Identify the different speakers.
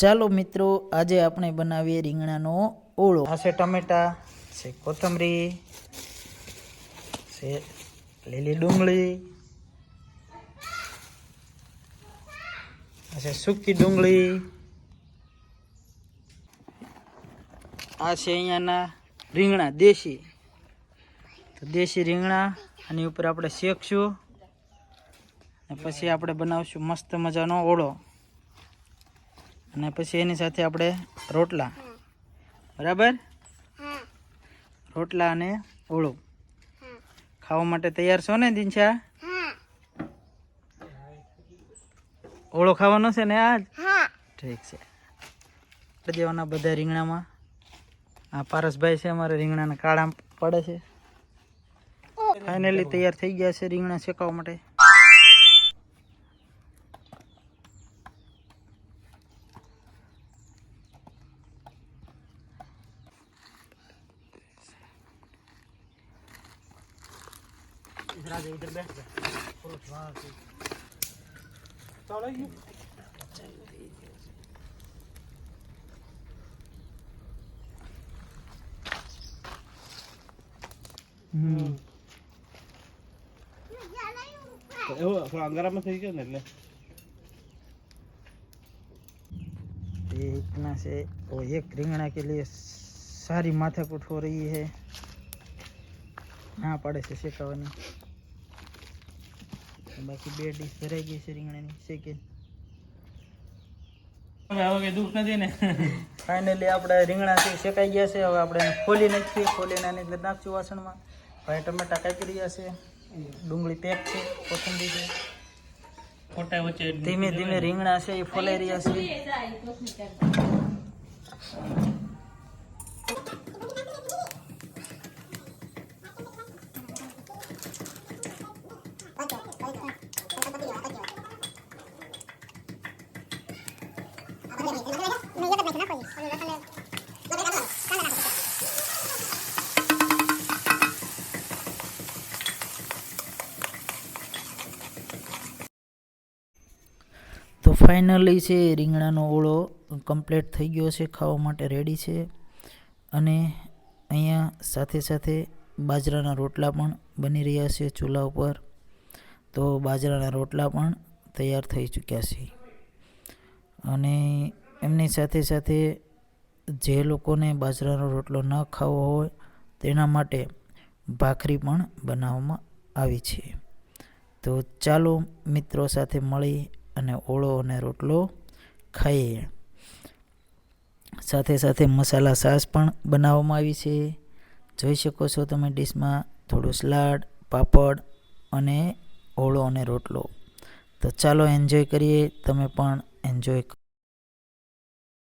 Speaker 1: ચાલો મિત્રો, આજે આપણે બનાવીએ રીંગણાનો ઓળો। આ છે ટમેટા, છે કોથમરી, છે લીલી ડુંગળી, આ છે સૂકી ડુંગળી, આ છે અહીંયાના રીંગણા દેશી। તો દેશી રીંગણા આની ઉપર આપણે શેકશું અને પછી આપણે બનાવશું મસ્ત મજાનો ઓળો અને પછી એની સાથે આપણે રોટલા, બરાબર? રોટલા અને ઓળો ખાવા માટે તૈયાર છો ને દિનશા? ઓળો ખાવાનો છે ને આજ? ઠીક છે, દેવાના બધા રીંગણામાં। આ પારસભાઈ છે અમારે, રીંગણાના કાળા પડે છે। ફાઇનલી તૈયાર થઈ ગયા છે રીંગણા શેકવા માટે। इधर बैठ जा। इतना से वो एक रिंगना के लिए सारी माथाकूट हो रही है। ना पड़े से शेकावानी, बाकी बे डिश भराई गई है રીંગણાની શેકે। હવે દુખ નથી ને? ફાઇનલી આપણે રીંગણા શેકાઈ ગયા છે। હવે આપણે એને ખોલી નાખીએ। ખોલીને આની અંદર નાખશું વાસણમાં। ભાઈ ટમેટા કાપી રહ્યા છે, ડુંગળી પેક છે, કોથમરી છે, ફોટા વચ્ચે ધીમે ધીમે રીંગણા છે એ ફોલાઈ રહ્યા છે। તો ફાઇનલી છે રીંગણાનો ઓળો કમ્પ્લીટ થઈ ગયો છે, ખાવા માટે રેડી છે। અને અહીંયા સાથે સાથે બાજરાના રોટલા પણ બની રહ્યા છે ચૂલા ઉપર। તો બાજરાના રોટલા પણ તૈયાર થઈ ચૂક્યા છે। અને એમની સાથે સાથે જે લોકોને બાજરાનો રોટલો ન ખાવો હોય તેના માટે ભાખરી પણ બનાવવામાં આવી છે। તો ચાલો મિત્રો સાથે મળી અને ઓળો અને રોટલો ખાઈએ। સાથે સાથે મસાલા સાસ પણ બનાવવામાં આવી છે, જોઈ શકો છો તમે ડીશમાં થોડું સલાડ, પાપડ અને ઓળો અને રોટલો। તો ચાલો એન્જોય કરીએ, તમે પણ એન્જોય